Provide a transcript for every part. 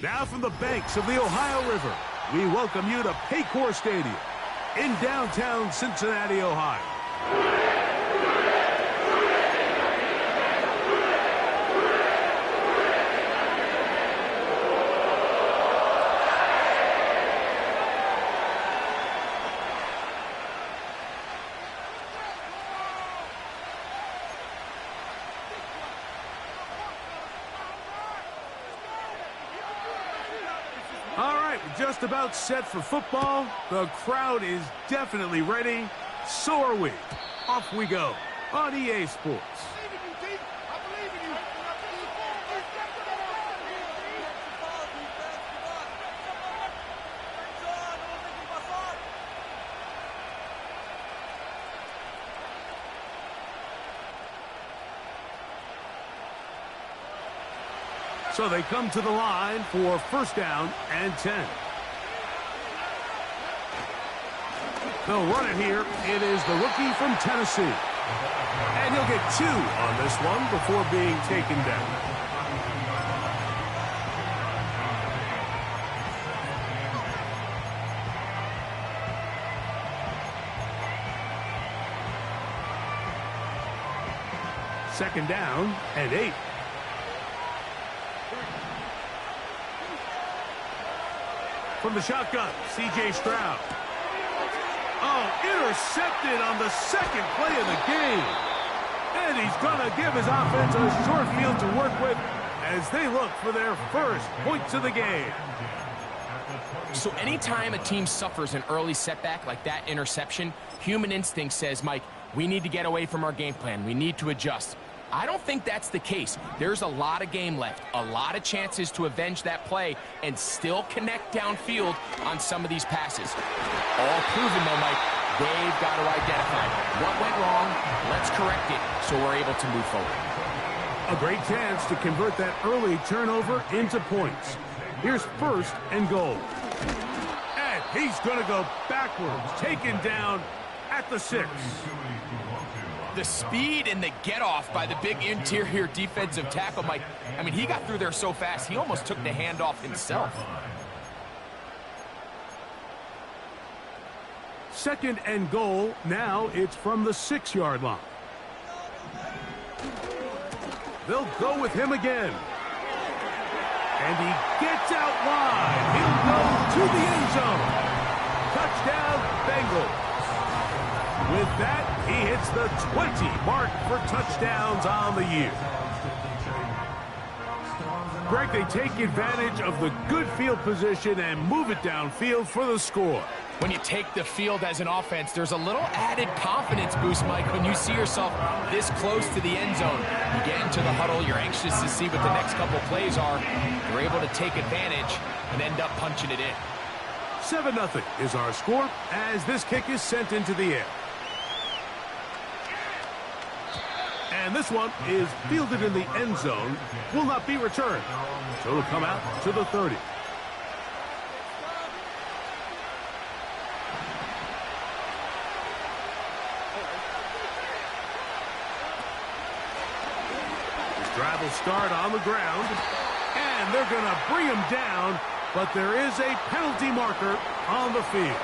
Now from the banks of the Ohio River, we welcome you to Paycor Stadium in downtown Cincinnati, Ohio. All right, we're just about set for football. The crowd is definitely ready. So are we. Off we go on EA Sports. So they come to the line for first down and 10. They'll run it here. It is the rookie from Tennessee. And he'll get 2 on this one before being taken down. Second down and 8. From the shotgun, C.J. Stroud. Oh, intercepted on the second play of the game. And he's going to give his offense a short field to work with as they look for their first points of the game. So anytime a team suffers an early setback like that interception, human instinct says, Mike, we need to get away from our game plan. We need to adjust. I don't think that's the case. There's a lot of game left, a lot of chances to avenge that play and still connect downfield on some of these passes. All proven, though, Mike, they've got to identify what went wrong, let's correct it so we're able to move forward. A great chance to convert that early turnover into points. Here's first and goal. And he's going to go backwards, taken down at the 6. The speed and the get-off by the big interior defensive tackle, Mike. I mean, he got through there so fast, he almost took the handoff himself. Second and goal. Now it's from the 6-yard line. They'll go with him again. And he gets out wide. He'll go to the end zone. Touchdown, Bengals. With that, he hits the 20 mark for touchdowns on the year. Greg, they take advantage of the good field position and move it downfield for the score. When you take the field as an offense, there's a little added confidence boost, Mike, when you see yourself this close to the end zone. You get into the huddle, you're anxious to see what the next couple plays are. You're able to take advantage and end up punching it in. 7-0 is our score as this kick is sent into the air. And this one is fielded in the end zone, will not be returned. So it'll come out to the 30. This drive will start on the ground, and they're going to bring him down, but there is a penalty marker on the field.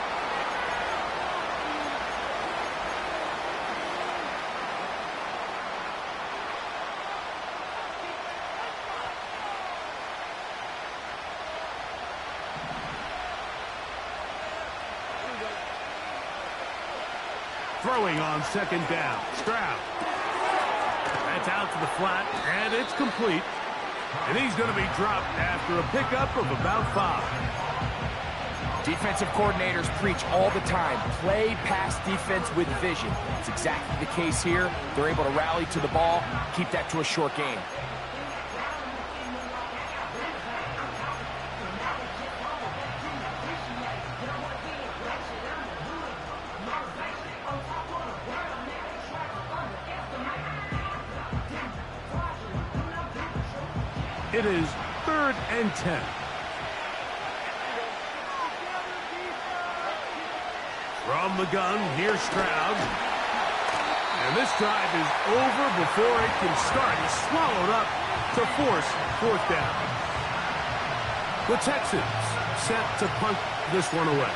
Throwing on second down. Stroud. That's out to the flat, and it's complete. And he's going to be dropped after a pickup of about 5. Defensive coordinators preach all the time, play pass defense with vision. It's exactly the case here. They're able to rally to the ball, keep that to a short game. It is 3rd and 10. From the gun, here's Stroud. And this drive is over before it can start. He's swallowed up to force 4th down. The Texans set to punt this one away.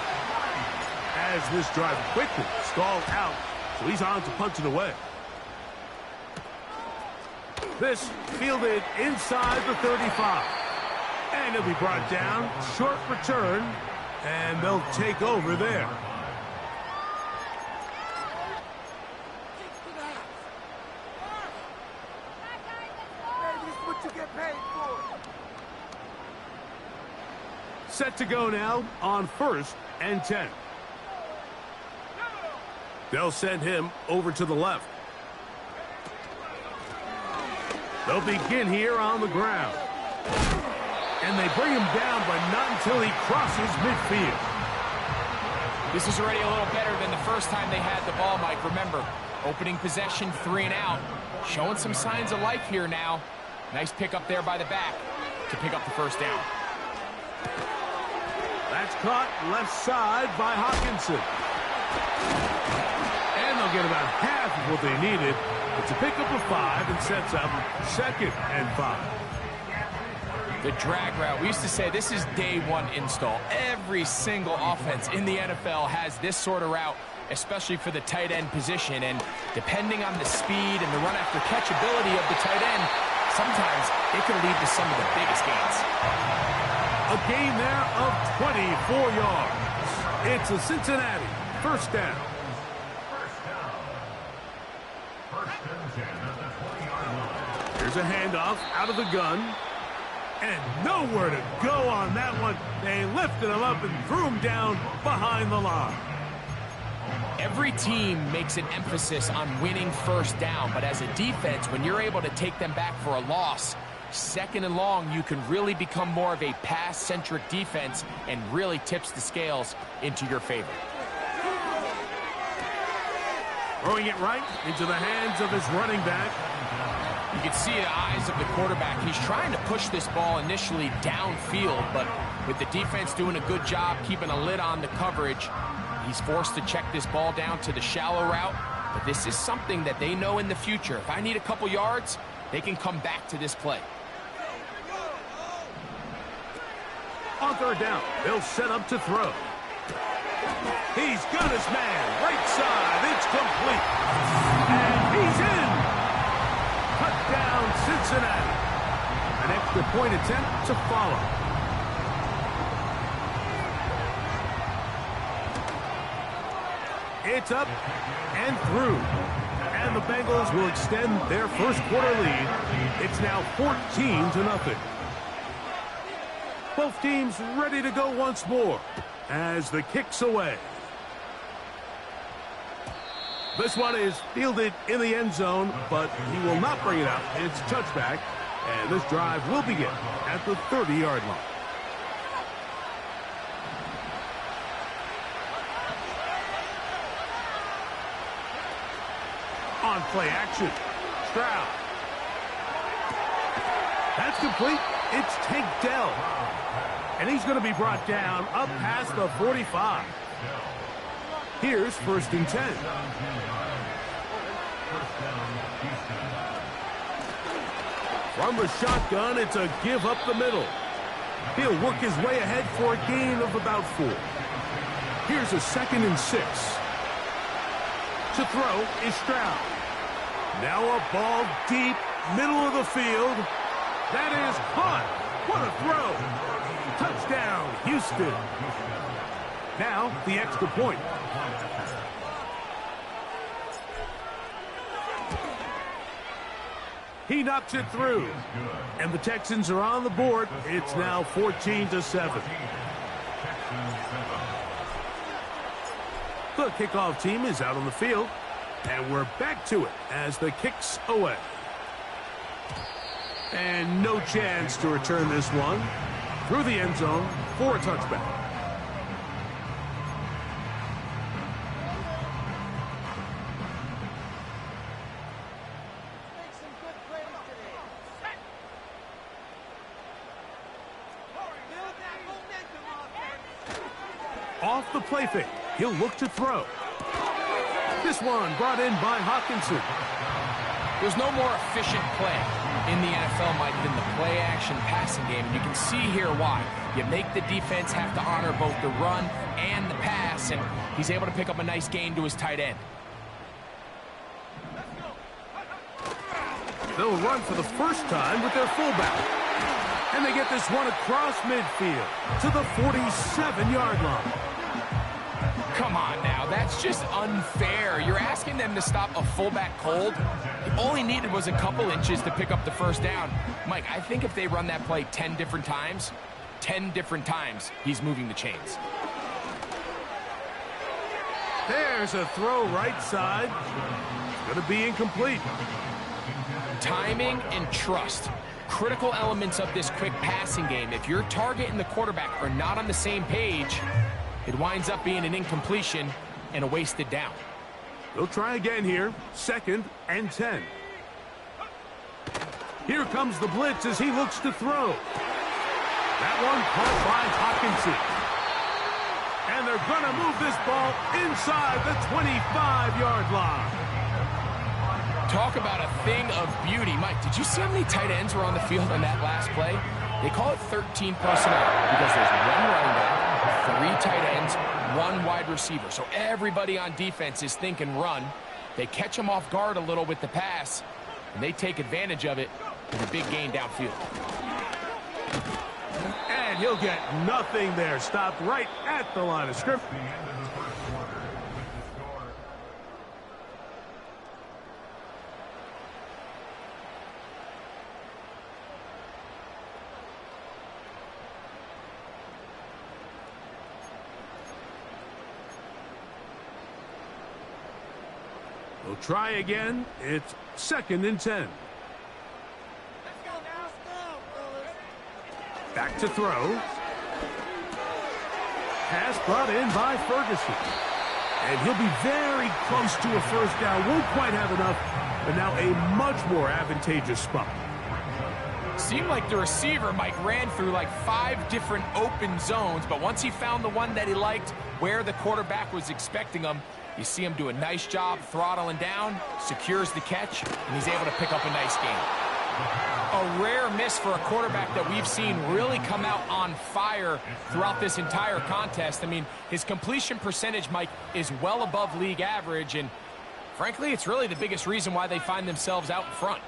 As this drive quickly stalled out, so he's on to punt it away. This fielded inside the 35. And he'll be brought down. Short return. And they'll take over there. Set to go now on 1st and 10. They'll send him over to the left. They'll begin here on the ground. And they bring him down, but not until he crosses midfield. This is already a little better than the first time they had the ball, Mike. Remember, opening possession, 3 and out. Showing some signs of life here now. Nice pick up there by the back to pick up the first down. That's caught left side by Hawkinson. And they'll get about half of what they needed. It's a pickup of 5 and sets up 2nd and 5. The drag route. We used to say this is day 1 install. Every single offense in the NFL has this sort of route, especially for the tight end position. And depending on the speed and the run after catch ability of the tight end, sometimes it can lead to some of the biggest gains. A gain there of 24 yards. It's a Cincinnati first down. Here's a handoff out of the gun. And nowhere to go on that one. They lifted him up and threw him down behind the line. Every team makes an emphasis on winning first down, but as a defense, when you're able to take them back for a loss, 2nd and long, you can really become more of a pass-centric defense and really tips the scales into your favor. Throwing it right into the hands of his running back. You can see the eyes of the quarterback. He's trying to push this ball initially downfield, but with the defense doing a good job keeping a lid on the coverage, he's forced to check this ball down to the shallow route. But this is something that they know in the future. If I need a couple yards, they can come back to this play. On 3rd down, they'll set up to throw. He's got his man, right side, it's complete. And he's in. Touchdown, Cincinnati. An extra point attempt to follow. It's up and through. And the Bengals will extend their first quarter lead. It's now 14-0. Both teams ready to go once more as the kick's away. This one is fielded in the end zone, but he will not bring it out. It's touchback, and this drive will begin at the 30-yard line. On play action, Stroud. That's complete. It's Tank Dell. And he's going to be brought down up past the 45. Here's 1st and 10. From the shotgun, it's a give up the middle. He'll work his way ahead for a gain of about 4. Here's a 2nd and 6. To throw is Stroud. Now a ball deep, middle of the field. That is caught. What a throw. Touchdown, Houston. Now the extra point. He knocks it through. And the Texans are on the board. It's now 14-7. The kickoff team is out on the field. And we're back to it as the kick's away. And no chance to return this one through the end zone for a touchback. Off the play fake, he'll look to throw. This one brought in by Hawkinson. There's no more efficient play. in the NFL, Mike, than the play-action passing game. And you can see here why. You make the defense have to honor both the run and the pass, and he's able to pick up a nice gain to his tight end. They'll run for the first time with their fullback. And they get this one across midfield to the 47-yard line. Come on now, that's just unfair. You're asking them to stop a fullback cold. All he needed was a couple inches to pick up the first down. Mike, I think if they run that play 10 different times, he's moving the chains. There's a throw right side. It's going to be incomplete. Timing and trust, critical elements of this quick passing game. If your target and the quarterback are not on the same page, it winds up being an incompletion and a wasted down. They'll try again here, 2nd and 10. Here comes the blitz as he looks to throw. That one caught by Hawkinson. And they're going to move this ball inside the 25-yard line. Talk about a thing of beauty. Mike, did you see how many tight ends were on the field on that last play? They call it 13 personnel because there's one running back, 3 tight ends, 1 wide receiver. So everybody on defense is thinking run. They catch them off guard a little with the pass, and they take advantage of it with a big gain downfield. And he'll get nothing there. Stopped right at the line of scrimmage. We'll try again. It's 2nd and 10. Back to throw. Pass brought in by Ferguson. And he'll be very close to a first down. Won't quite have enough, but now a much more advantageous spot. Seemed like the receiver, Mike, ran through like 5 different open zones, but once he found the one that he liked, where the quarterback was expecting him, you see him do a nice job throttling down, secures the catch, and he's able to pick up a nice gain. A rare miss for a quarterback that we've seen really come out on fire throughout this entire contest. I mean, his completion percentage, Mike, is well above league average, and frankly, it's really the biggest reason why they find themselves out in front.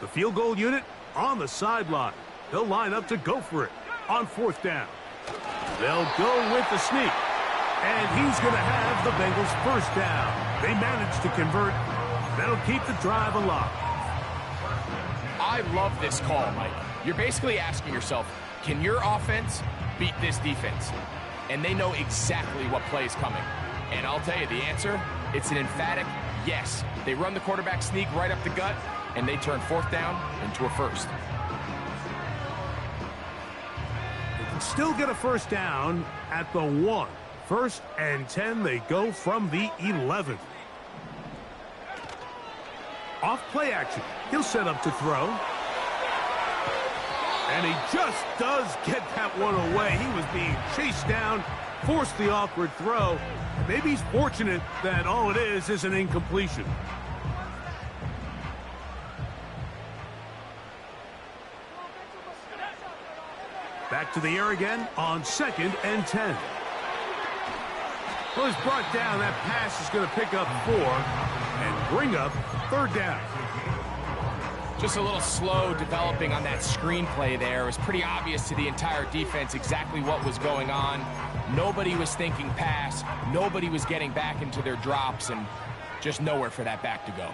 The field goal unit on the sideline. They'll line up to go for it on 4th down. They'll go with the sneak. And he's going to have the Bengals first down. They managed to convert. That'll keep the drive alive. I love this call, Mike. You're basically asking yourself, can your offense beat this defense? And they know exactly what play is coming. And I'll tell you the answer, it's an emphatic yes. They run the quarterback sneak right up the gut, and they turn 4th down into a first. They can still get a first down at the 1. 1st and 10, they go from the 11. Off play action. He'll set up to throw. And he just does get that one away. He was being chased down, forced the awkward throw. Maybe he's fortunate that all it is an incompletion. Back to the air again on 2nd and 10. Well, he's brought down. That pass is going to pick up 4 and bring up 3rd down. Just a little slow developing on that screenplay there. It was pretty obvious to the entire defense exactly what was going on. Nobody was thinking pass. Nobody was getting back into their drops, and just nowhere for that back to go.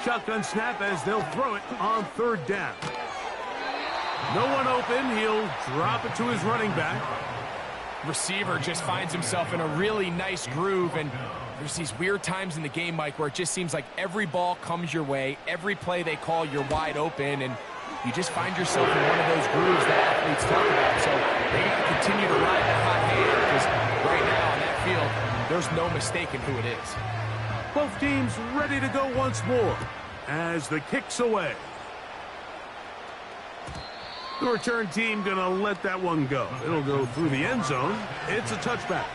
Shotgun snap as they'll throw it on 3rd down. No one open. He'll drop it to his running back. Receiver just finds himself in a really nice groove, and there's these weird times in the game, Mike, where it just seems like every ball comes your way. Every play they call, you're wide open, and you just find yourself in one of those grooves that athletes talk about. So they got to continue to ride that hot hand, because right now on that field, there's no mistaking who it is. Both teams ready to go once more as the kick's away. The return team going to let that one go. It'll go through the end zone. It's a touchback.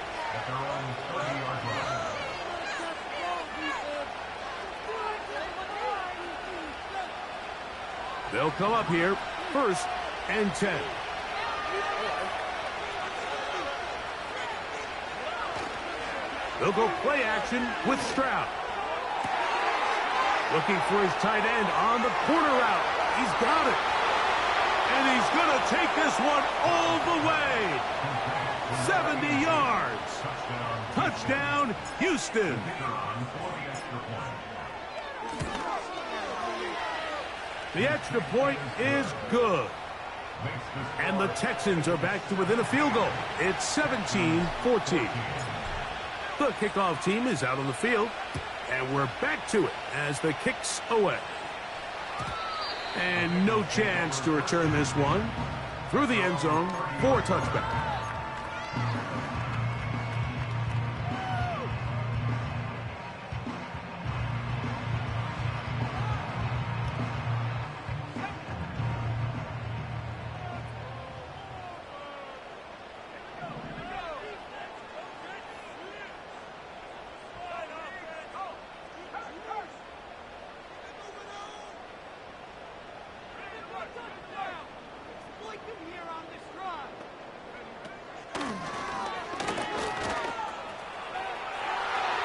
They'll come up here, 1st and 10. They'll go play action with Stroud. Looking for his tight end on the corner route. He's got it. And he's going to take this one all the way. 70 yards. Touchdown, Houston. The extra point is good. And the Texans are back to within a field goal. It's 17-14. The kickoff team is out on the field. And we're back to it as the kick's away. And no chance to return this one. Through the end zone for a touchback.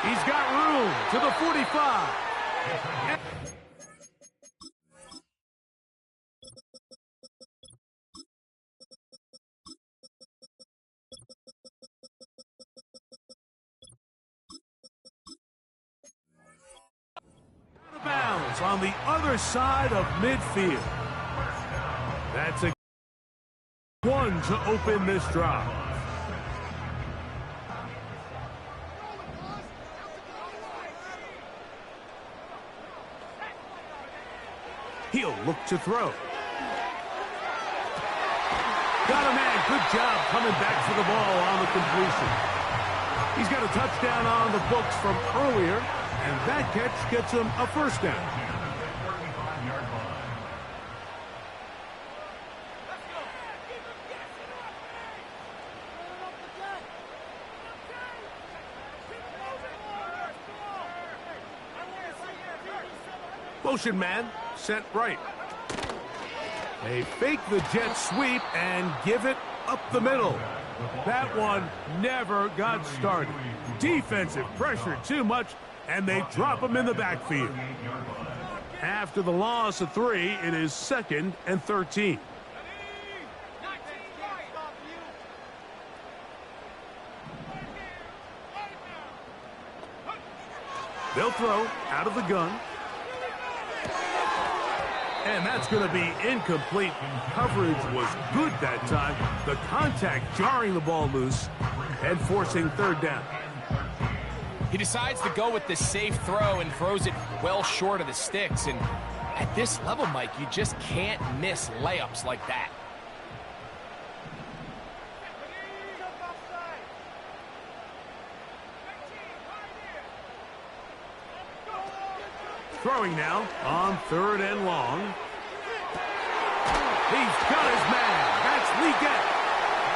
He's got room to the 45. Out of bounds on the other side of midfield. That's a one to open this drive. He'll look to throw. Got a man. Good job coming back for the ball on the completion. He's got a touchdown on the books from earlier, and that catch gets him a first down. Motion man sent right. They fake the jet sweep and give it up the middle. That one never got started. Defensive pressure too much, and they drop him in the backfield. After the loss of 3, it is 2nd and 13. They'll throw out of the gun. And that's going to be incomplete. Coverage was good that time. The contact jarring the ball loose and forcing 3rd down. He decides to go with the safe throw and throws it well short of the sticks. And at this level, Mike, you just can't miss layups like that. Throwing now on 3rd and long. He's got his man. That's Leggett.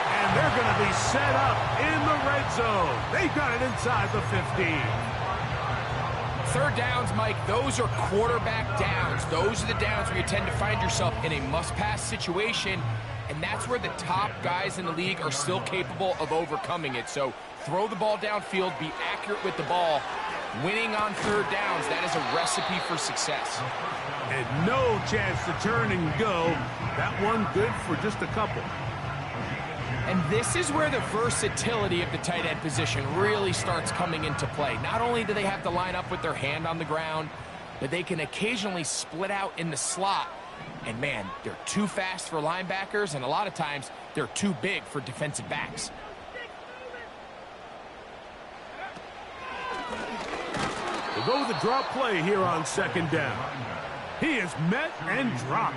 And they're going to be set up in the red zone. They got it inside the 15. 3rd downs, Mike, those are quarterback downs. Those are the downs where you tend to find yourself in a must-pass situation, and that's where the top guys in the league are still capable of overcoming it. So throw the ball downfield, be accurate with the ball. Winning on 3rd downs, that is a recipe for success. And no chance to turn and go. That one good for just a couple. And this is where the versatility of the tight end position really starts coming into play. Not only do they have to line up with their hand on the ground, but they can occasionally split out in the slot. And man, they're too fast for linebackers, and a lot of times they're too big for defensive backs. We'll go with the drop play here on 2nd down. He is met and dropped.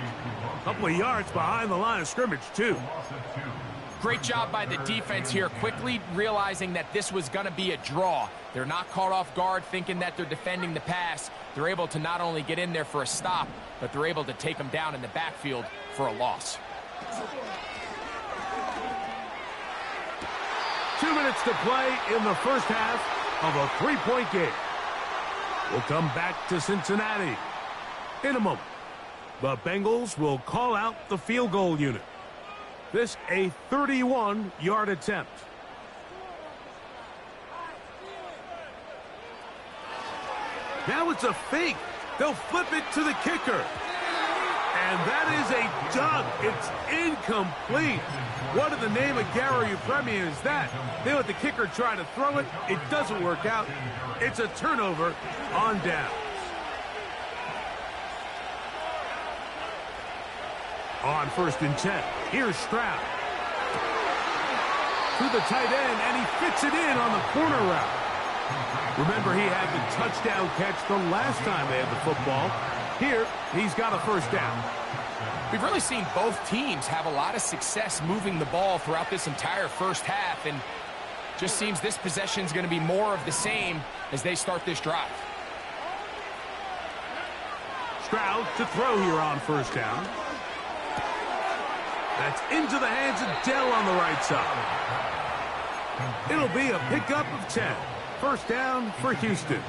A couple of yards behind the line of scrimmage, too. Great job by the defense here, quickly realizing that this was going to be a draw. They're not caught off guard thinking that they're defending the pass. They're able to not only get in there for a stop, but they're able to take them down in the backfield for a loss. 2 minutes to play in the first half of a 3-point game. We'll come back to Cincinnati in a moment. The Bengals will call out the field goal unit. This a 31-yard attempt. Now it's a fake. They'll flip it to the kicker. And that is a dunk. It's incomplete. What in the name of Gary Premier is that? They let the kicker try to throw it. It doesn't work out. It's a turnover on downs. On 1st and 10, here's Stroud. To the tight end, and he fits it in on the corner route. Remember, he had the touchdown catch the last time they had the football. Here, he's got a first down. We've really seen both teams have a lot of success moving the ball throughout this entire first half, and just seems this possession is going to be more of the same as they start this drive. Stroud to throw here on 1st down. That's into the hands of Dell on the right side. It'll be a pickup of 10. First down for Houston.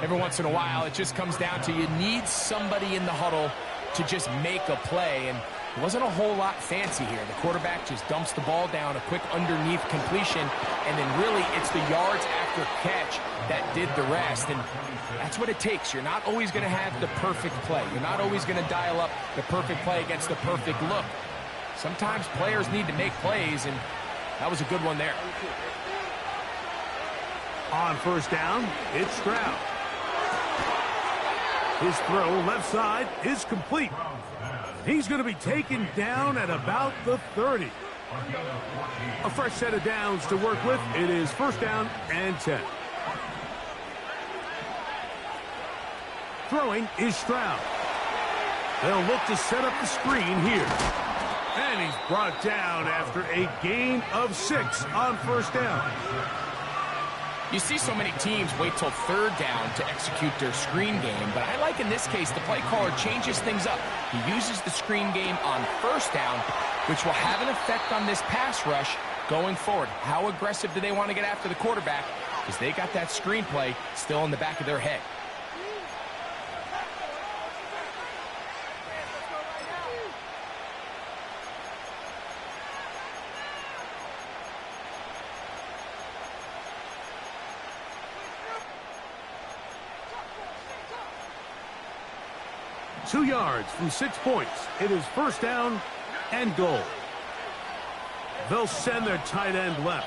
Every once in a while, it just comes down to you need somebody in the huddle to just make a play, and it wasn't a whole lot fancy here. The quarterback just dumps the ball down, a quick underneath completion, and then really it's the yards after catch that did the rest, and that's what it takes. You're not always going to have the perfect play. You're not always going to dial up the perfect play against the perfect look. Sometimes players need to make plays, and that was a good one there. On 1st down, it's Stroud. His throw left side is complete. He's going to be taken down at about the 30. A fresh set of downs to work with. It is 1st down and 10. Throwing is Stroud. They'll look to set up the screen here. And he's brought down after a gain of 6 on 1st down. You see so many teams wait till 3rd down to execute their screen game, but I like in this case the play caller changes things up. He uses the screen game on 1st down, which will have an effect on this pass rush going forward. How aggressive do they want to get after the quarterback? Because they got that screen play still in the back of their head. Two yards from 6 points. It is 1st down and goal. They'll send their tight end left.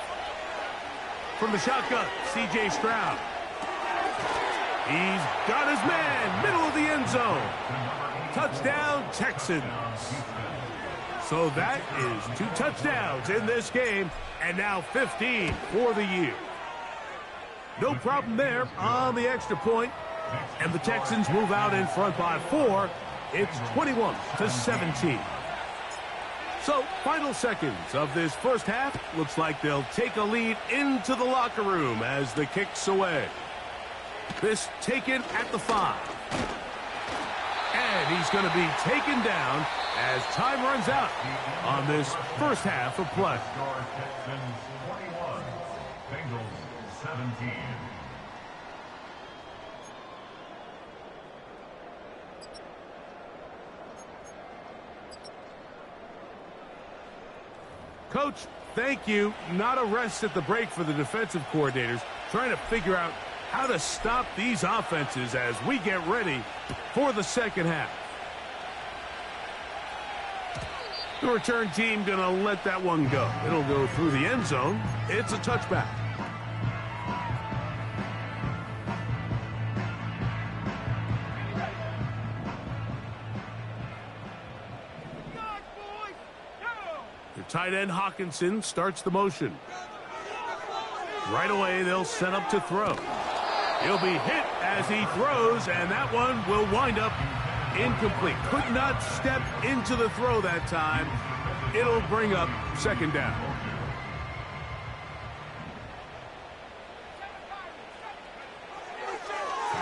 From the shotgun, C.J. Stroud. He's got his man, middle of the end zone. Touchdown, Texans. So that is 2 touchdowns in this game, and now 15 for the year. No problem there on the extra point. And the Texans move out in front by 4. It's 21-17. So, final seconds of this first half. Looks like they'll take a lead into the locker room as the kick's away. This taken at the 5. And he's going to be taken down as time runs out on this first half of play. Texans 21, Bengals 17. Coach, thank you. Not a rest at the break for the defensive coordinators, trying to figure out how to stop these offenses as we get ready for the second half. The return team going to let that one go. It'll go through the end zone. It's a touchback. Tight end Hawkinson starts the motion. Right away, they'll set up to throw. He'll be hit as he throws, and that one will wind up incomplete. Could not step into the throw that time. It'll bring up 2nd down.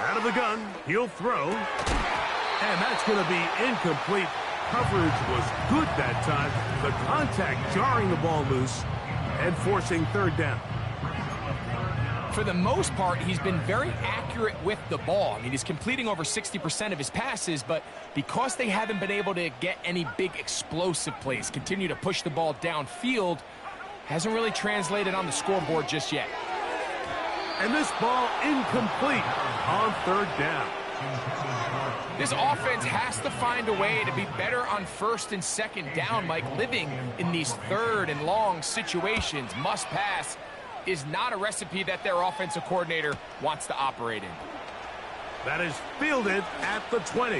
Out of the gun, he'll throw. And that's going to be incomplete. coverage was good that time. The contact jarring the ball loose and forcing third down. For the most part, he's been very accurate with the ball. I mean, he's completing over 60% of his passes, but because they haven't been able to get any big explosive plays, continue to push the ball downfield, hasn't really translated on the scoreboard just yet. And this ball incomplete on third down. This offense has to find a way to be better on first and second down, Mike. Living in these third and long situations, must pass, is not a recipe that their offensive coordinator wants to operate in. That is fielded at the 20.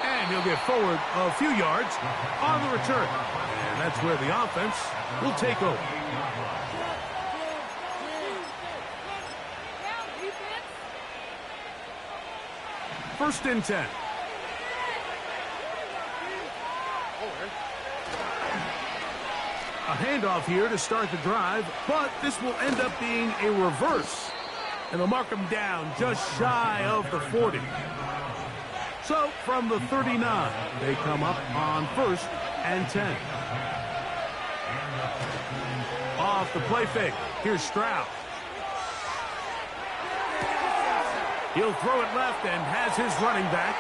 And he'll get forward a few yards on the return. And that's where the offense will take over. First and 10. A handoff here to start the drive, but this will end up being a reverse. And they'll mark him down just shy of the 40. So from the 39, they come up on first and 10. Off the play fake. Here's Stroud. He'll throw it left and has his running back.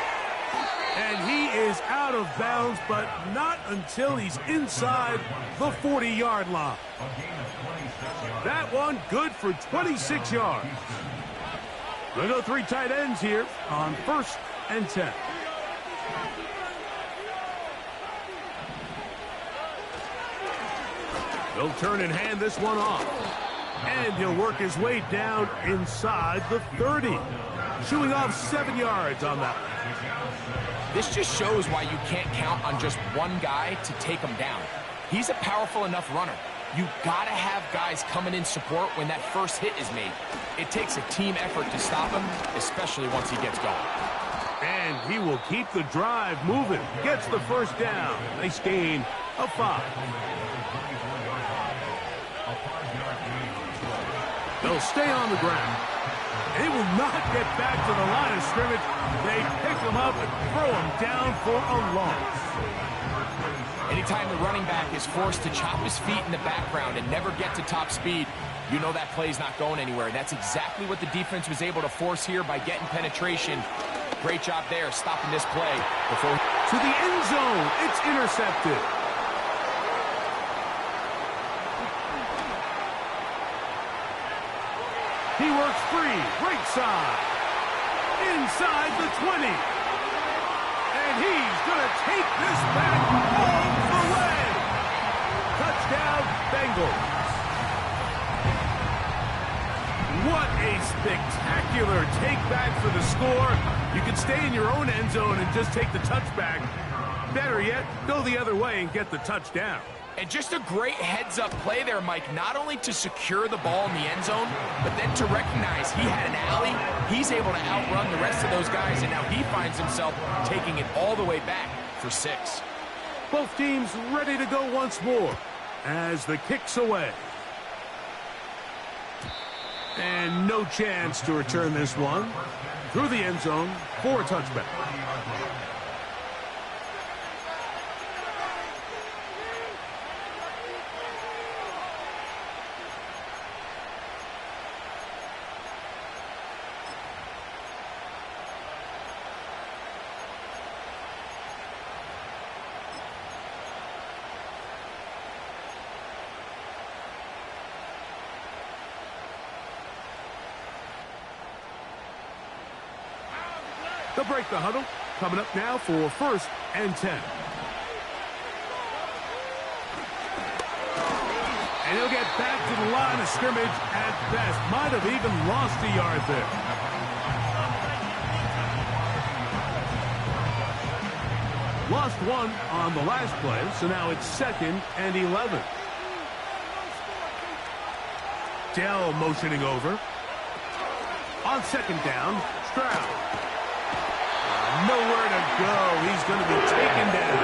And he is out of bounds, but not until he's inside the 40-yard line. That one good for 26 yards. We'll go three tight ends here on first and 10. He'll turn and hand this one off. And he'll work his way down inside the 30. Shooing off 7 yards on that one. This just shows why you can't count on just one guy to take him down. He's a powerful enough runner. You gotta have guys coming in support when that first hit is made. It takes a team effort to stop him, especially once he gets going. And he will keep the drive moving. Gets the first down. Nice gain of 5. They'll stay on the ground. They will not get back to the line of scrimmage. They pick him up and throw him down for a loss. Anytime the running back is forced to chop his feet in the background and never get to top speed, you know that play's not going anywhere. That's exactly what the defense was able to force here by getting penetration. Great job there, stopping this play before. To the end zone, it's intercepted. He works free, right side, inside the 20. And he's going to take this back all the way. Touchdown, Bengals. What a spectacular take back for the score. You can stay in your own end zone and just take the touchback. Better yet, go the other way and get the touchdown. And just a great heads-up play there, Mike, not only to secure the ball in the end zone, but then to recognize he had an alley. He's able to outrun the rest of those guys, and now he finds himself taking it all the way back for 6. Both teams ready to go once more as the kick's away. And no chance to return this one through the end zone for a touchback. They'll break the huddle. Coming up now for first and 10. And he'll get back to the line of scrimmage at best. Might have even lost a yard there. Lost one on the last play, so now it's second and 11. Dell motioning over. On second down, Stroud. Nowhere to go. He's going to be taken down.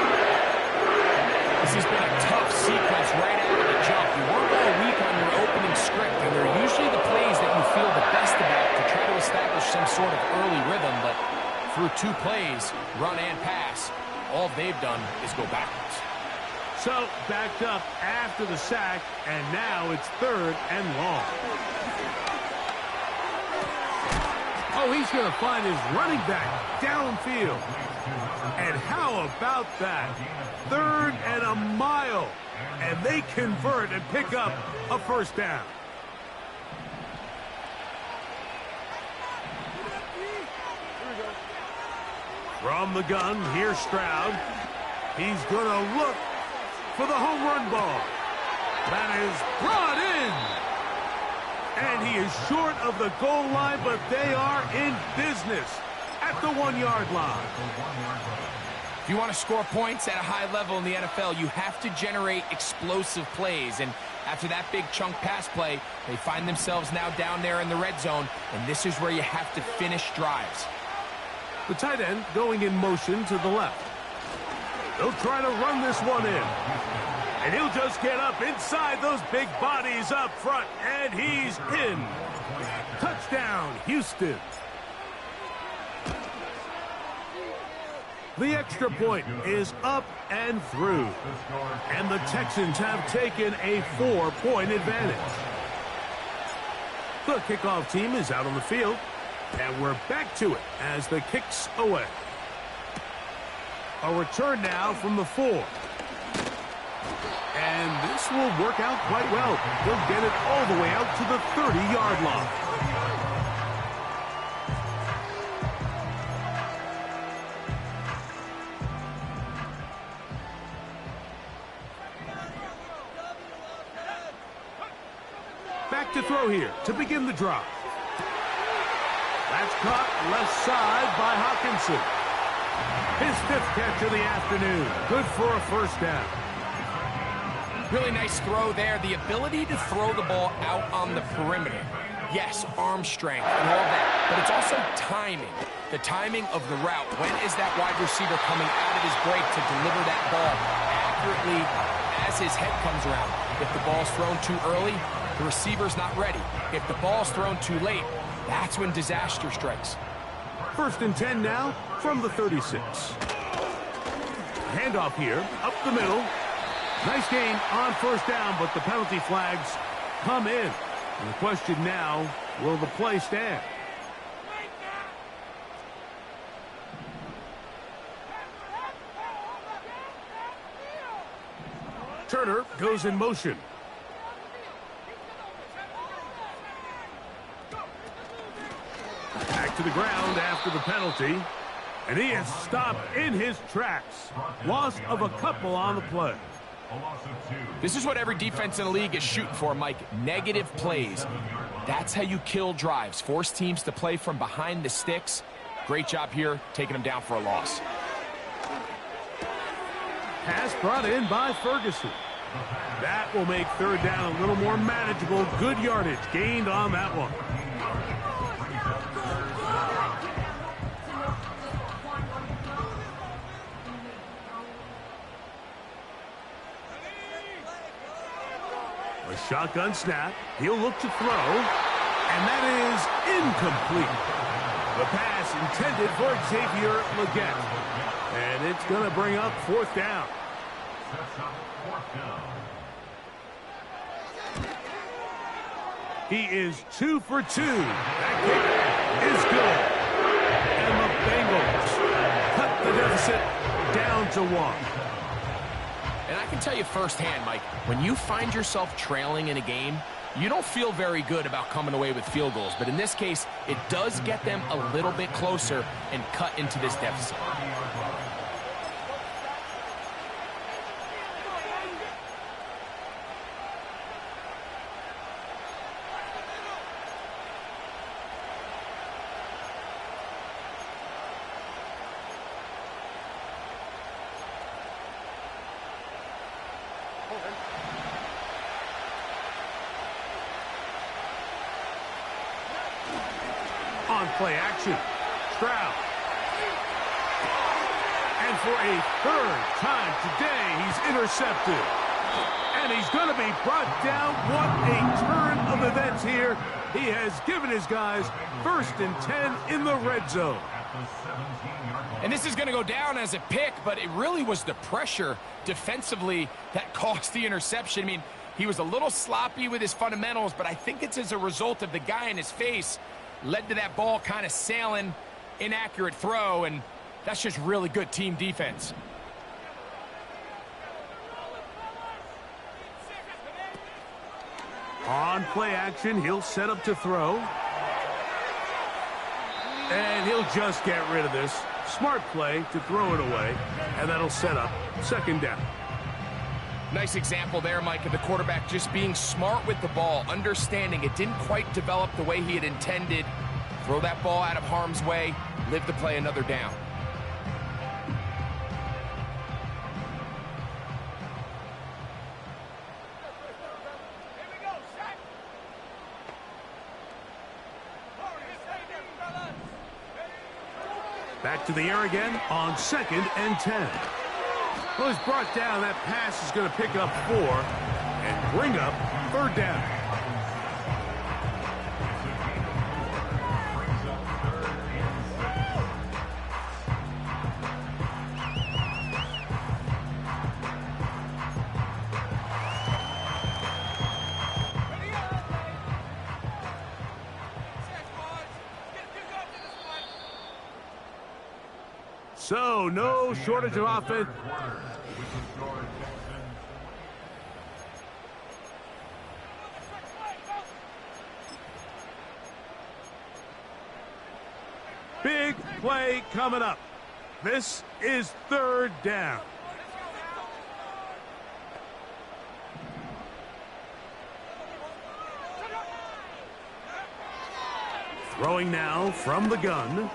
This has been a tough sequence right out of the jump. You work all week on your opening script, and they're usually the plays that you feel the best about to try to establish some sort of early rhythm, but through 2 plays, run and pass, all they've done is go backwards. So, backed up after the sack, and now it's 3rd and long. Oh, he's going to find his running back downfield. And how about that? 3rd and a mile. And they convert and pick up a first down. From the gun, here's Stroud. He's going to look for the home run ball. That is brought in. And he is short of the goal line, but they are in business at the 1-yard line. If you want to score points at a high level in the NFL, you have to generate explosive plays. And after that big chunk pass play, they find themselves now down there in the red zone, and this is where you have to finish drives. The tight end going in motion to the left. They'll try to run this one in. And he'll just get up inside those big bodies up front, and he's in. Touchdown, Houston. The extra point is up and through. And the Texans have taken a 4-point advantage. The kickoff team is out on the field. And we're back to it as the kick's away. A return now from the 4. And this will work out quite well. He'll get it all the way out to the 30-yard line. Back to throw here to begin the drive. That's caught left side by Hawkinson. His 5th catch of the afternoon. Good for a first down. Really nice throw there. The ability to throw the ball out on the perimeter. Yes, arm strength and all that, but it's also timing. The timing of the route. When is that wide receiver coming out of his break to deliver that ball accurately as his head comes around? If the ball's thrown too early, the receiver's not ready. If the ball's thrown too late, that's when disaster strikes. 1st and 10 now from the 36. Handoff here, up the middle. Nice gain on first down, but the penalty flags come in. And the question now, will the play stand? Turner goes in motion. Back to the ground after the penalty. And he is stopped in his tracks. Loss of a couple on the play. This is what every defense in the league is shooting for, Mike. Negative plays. That's how you kill drives. Force teams to play from behind the sticks. Great job here, taking them down for a loss. Pass brought in by Ferguson. That will make 3rd down a little more manageable. Good yardage gained on that one. A shotgun snap. He'll look to throw. And that is incomplete. The pass intended for Xavier Legette. And it's going to bring up 4th down. He is 2 for 2. That kick is good. And the Bengals cut the deficit down to 1. And I can tell you firsthand, Mike, when you find yourself trailing in a game, you don't feel very good about coming away with field goals. But in this case, it does get them a little bit closer and cut into this deficit. On play action, Stroud. And for a 3rd time today, he's intercepted. And he's going to be brought down. What a turn of events here. He has given his guys 1st and 10 in the red zone. the 17-yard line. And this is going to go down as a pick, but it really was the pressure defensively that caused the interception. I mean, he was a little sloppy with his fundamentals, but I think it's as a result of the guy in his face led to that ball kind of sailing, inaccurate throw, and that's just really good team defense. On play action, he'll set up to throw. And he'll just get rid of this. Smart play to throw it away, and that'll set up second down. Nice example there, Mike, of the quarterback just being smart with the ball, understanding it didn't quite develop the way he had intended. Throw that ball out of harm's way, live to play another down. Back to the air again on 2nd and 10. Well, he's brought down. That pass is going to pick up 4 and bring up 3rd down. So, no shortage of offense. Big play coming up. This is 3rd down. Throwing now from the gun.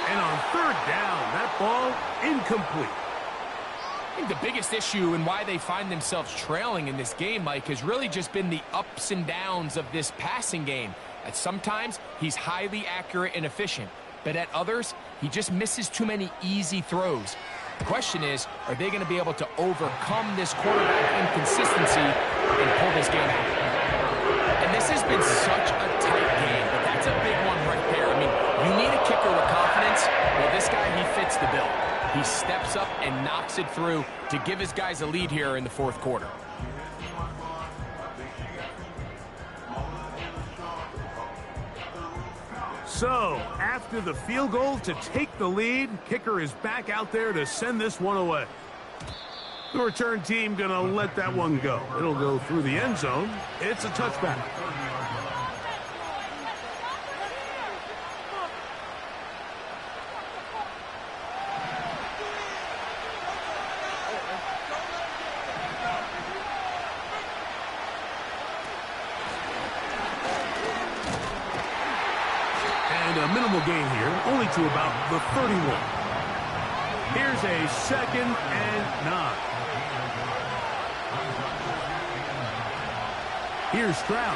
And on 3rd down, that ball incomplete. I think the biggest issue and why they find themselves trailing in this game, Mike, has really just been the ups and downs of this passing game. At sometimes, he's highly accurate and efficient, but at others, he just misses too many easy throws. The question is, are they going to be able to overcome this quarterback inconsistency and pull this game out? And this has been such a tight game, but that's a big one right there. I mean, you need a kicker with confidence. Well, this guy, he fits the bill. He steps up and knocks it through to give his guys a lead here in the 4th quarter. So, after the field goal to take the lead, kicker is back out there to send this one away. The return team going to let that one go. It'll go through the end zone. It's a touchback. A minimal gain here, only to about the 31. Here's a 2nd and 9. Here's Stroud.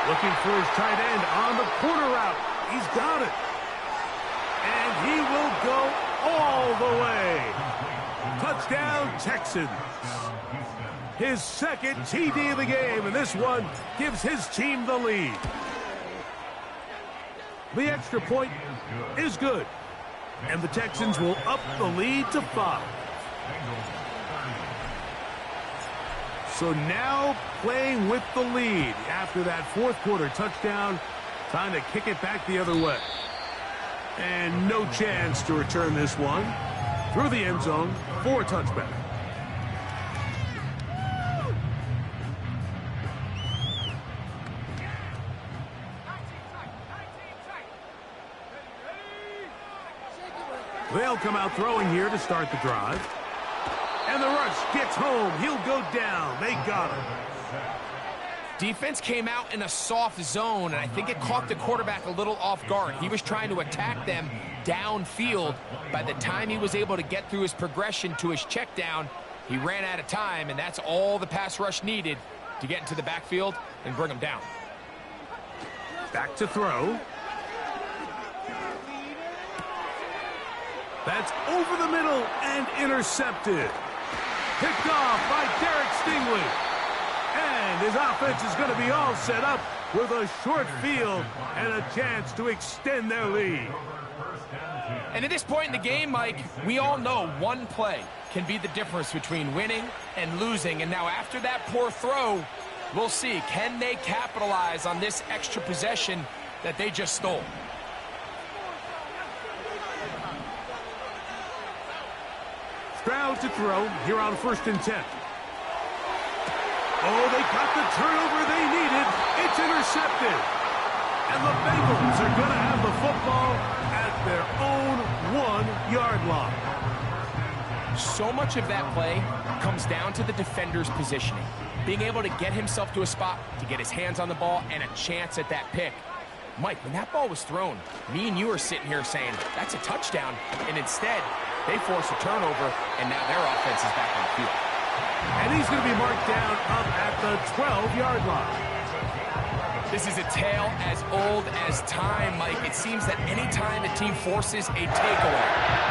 Looking for his tight end on the corner route. He's got it. And he will go all the way. Touchdown, Texans. His 2nd TD of the game, and this one gives his team the lead. The extra point is good, and the Texans will up the lead to 5. So now playing with the lead after that 4th quarter touchdown, time to kick it back the other way. And no chance to return this one through the end zone for a touchback. They'll come out throwing here to start the drive. And the rush gets home. He'll go down. They got him. Defense came out in a soft zone, and I think it caught the quarterback a little off guard. He was trying to attack them downfield. By the time he was able to get through his progression to his check down, he ran out of time, and that's all the pass rush needed to get into the backfield and bring him down. Back to throw. That's over the middle and intercepted. Picked off by Derek Stingley. And his offense is going to be all set up with a short field and a chance to extend their lead. And at this point in the game, Mike, we all know one play can be the difference between winning and losing. And now after that poor throw, we'll see, can they capitalize on this extra possession that they just stole? Stroud to throw here on 1st and 10. Oh, they got the turnover they needed. It's intercepted. And the Bengals are going to have the football at their own 1-yard line. So much of that play comes down to the defender's positioning. Being able to get himself to a spot, to get his hands on the ball, and a chance at that pick. Mike, when that ball was thrown, me and you are sitting here saying, that's a touchdown. And instead, they force a turnover, and now their offense is back on the field. And he's going to be marked down up at the 12-yard line. This is a tale as old as time, Mike. It seems that any time a team forces a takeaway,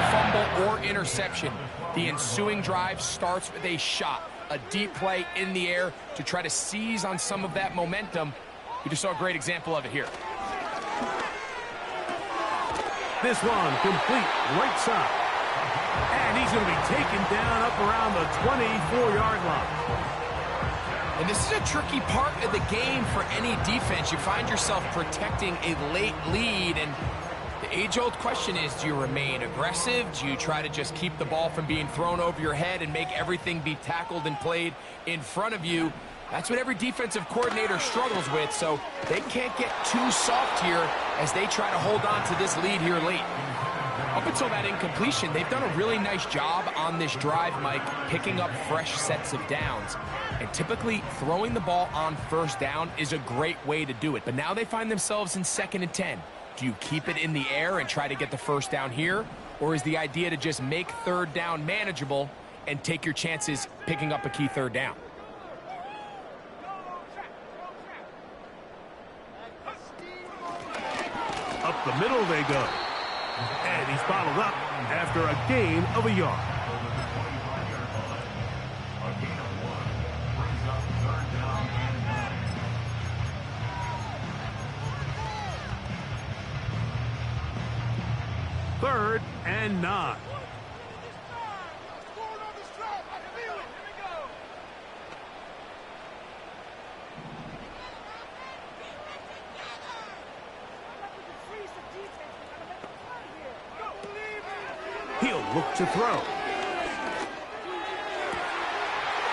fumble, or interception, the ensuing drive starts with a shot, a deep play in the air to try to seize on some of that momentum. We just saw a great example of it here. This one complete right side. And he's going to be taken down up around the 24-yard line. And this is a tricky part of the game for any defense. You find yourself protecting a late lead, and the age-old question is, do you remain aggressive? Do you try to just keep the ball from being thrown over your head and make everything be tackled and played in front of you? That's what every defensive coordinator struggles with, so they can't get too soft here as they try to hold on to this lead here late. Up until that incompletion, they've done a really nice job on this drive, Mike, picking up fresh sets of downs. And typically, throwing the ball on 1st down is a great way to do it. But now they find themselves in 2nd and 10. Do you keep it in the air and try to get the 1st down here? Or is the idea to just make 3rd down manageable and take your chances picking up a key 3rd down? Up the middle they go. And he's bottled up after a gain of a yard. A gain of 1 brings up 3rd down and 9. 3rd and 9. He'll look to throw.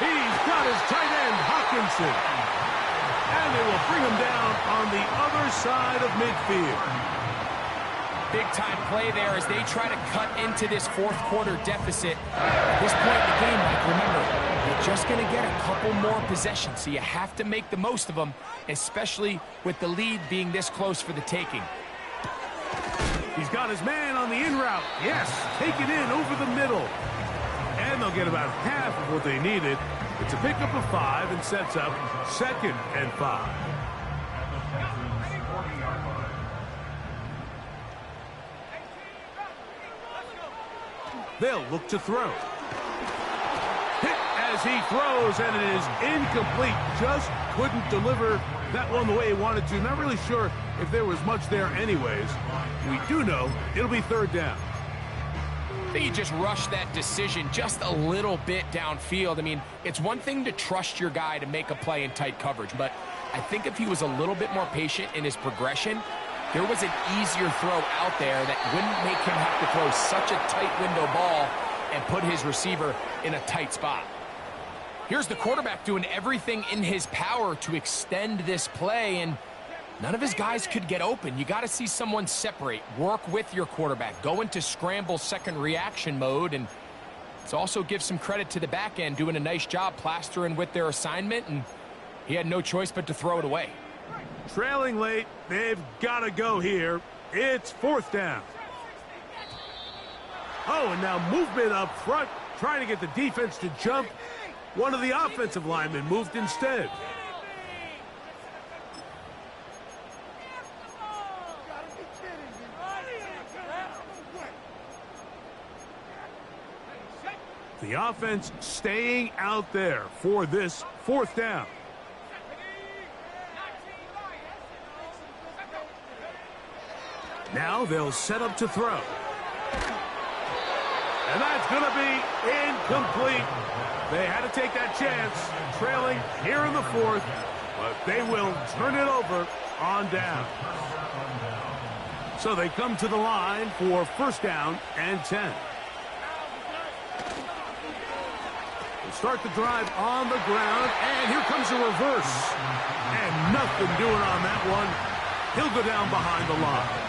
He's got his tight end, Hawkinson. And they will bring him down on the other side of midfield. Big-time play there as they try to cut into this 4th quarter deficit. At this point in the game, Mike, remember, you're just going to get a couple more possessions, so you have to make the most of them, especially with the lead being this close for the taking. He's got his man on the in route. Yes, take it in over the middle. And they'll get about half of what they needed. It's a pickup of 5 and sets up 2nd and 5. They'll look to throw. Hit as he throws, and it is incomplete. Just couldn't deliver that one the way he wanted to. Not really sure if there was much there anyways. We do know it'll be 3rd down. I think he just rushed that decision just a little bit downfield. I mean, it's one thing to trust your guy to make a play in tight coverage, but I think if he was a little bit more patient in his progression, there was an easier throw out there that wouldn't make him have to throw such a tight window ball and put his receiver in a tight spot. Here's the quarterback doing everything in his power to extend this play, and none of his guys could get open. You got to see someone separate, work with your quarterback, go into scramble second reaction mode, and let's also give some credit to the back end doing a nice job plastering with their assignment, and he had no choice but to throw it away. Trailing late, they've got to go here. It's 4th down. Oh, and now movement up front, trying to get the defense to jump. One of the offensive linemen moved instead. The offense staying out there for this 4th down. Now they'll set up to throw. And that's going to be incomplete. They had to take that chance, trailing here in the fourth, but they will turn it over on down. So they come to the line for first down and 10. They'll start the drive on the ground, and here comes a reverse. And nothing doing on that one. He'll go down behind the line.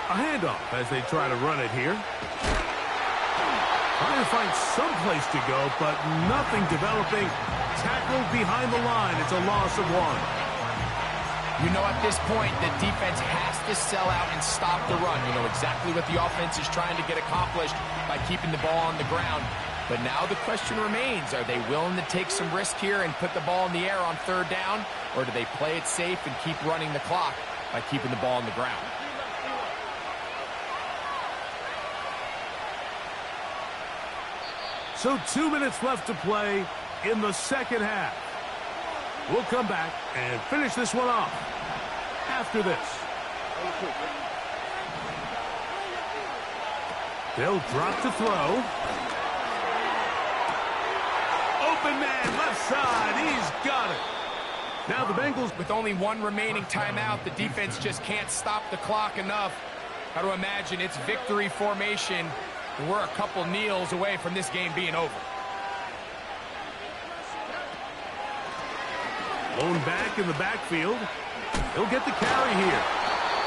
A handoff as they try to run it here. Trying to find some place to go, but nothing developing. Tackled behind the line. It's a loss of 1. You know, at this point, the defense has to sell out and stop the run. You know exactly what the offense is trying to get accomplished by keeping the ball on the ground. But now the question remains, are they willing to take some risk here and put the ball in the air on third down? Or do they play it safe and keep running the clock by keeping the ball on the ground? So 2 minutes left to play in the second half. We'll come back and finish this one off after this. They'll drop to throw. Open man, left side. He's got it. Now the Bengals, with only 1 remaining timeout, the defense just can't stop the clock enough. Got to imagine it's victory formation. And we're a couple kneels away from this game being over. Blown back in the backfield. He'll get the carry here.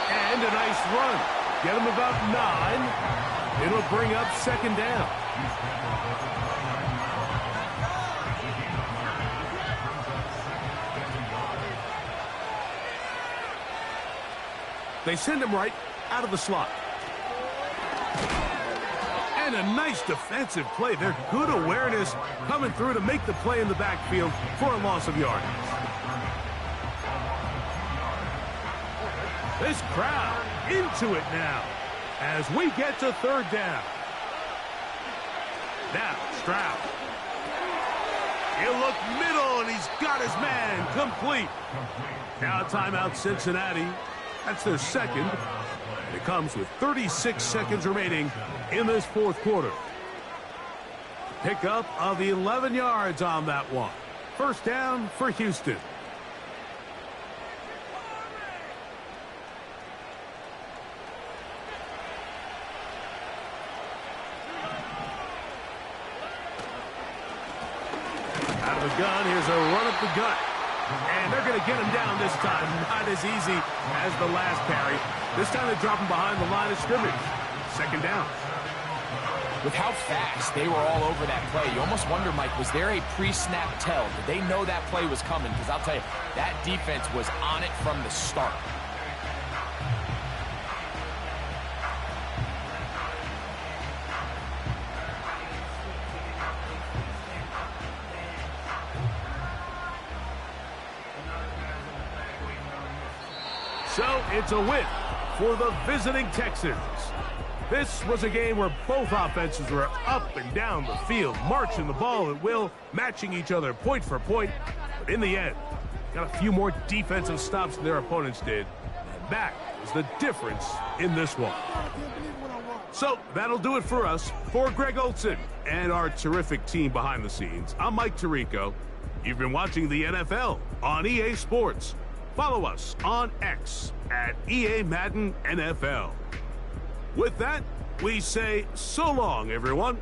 And a nice run. Get him about 9. It'll bring up second down. They send him right out of the slot. And a nice defensive play. They're good awareness coming through to make the play in the backfield for a loss of yardage. This crowd into it now as we get to third down. Now, Stroud. He'll look middle, and he's got his man complete. Now a timeout, Cincinnati. That's their second. It comes with 36 seconds remaining in this fourth quarter. Pickup of 11 yards on that one. First down for Houston. Out of the gun, here's a run up the gut. And they're going to get him down this time. Not as easy as the last carry. This time they drop him behind the line of scrimmage. Second down. With how fast they were all over that play, you almost wonder, Mike, was there a pre-snap tell? Did they know that play was coming? Because I'll tell you, that defense was on it from the start. So it's a win for the visiting Texans. This was a game where both offenses were up and down the field, marching the ball at will, matching each other point for point. But in the end, got a few more defensive stops than their opponents did. And that is the difference in this one. So that'll do it for us. For Greg Olson and our terrific team behind the scenes, I'm Mike Tirico. You've been watching the NFL on EA Sports. Follow us on X at EA Madden NFL. With that, we say so long, everyone.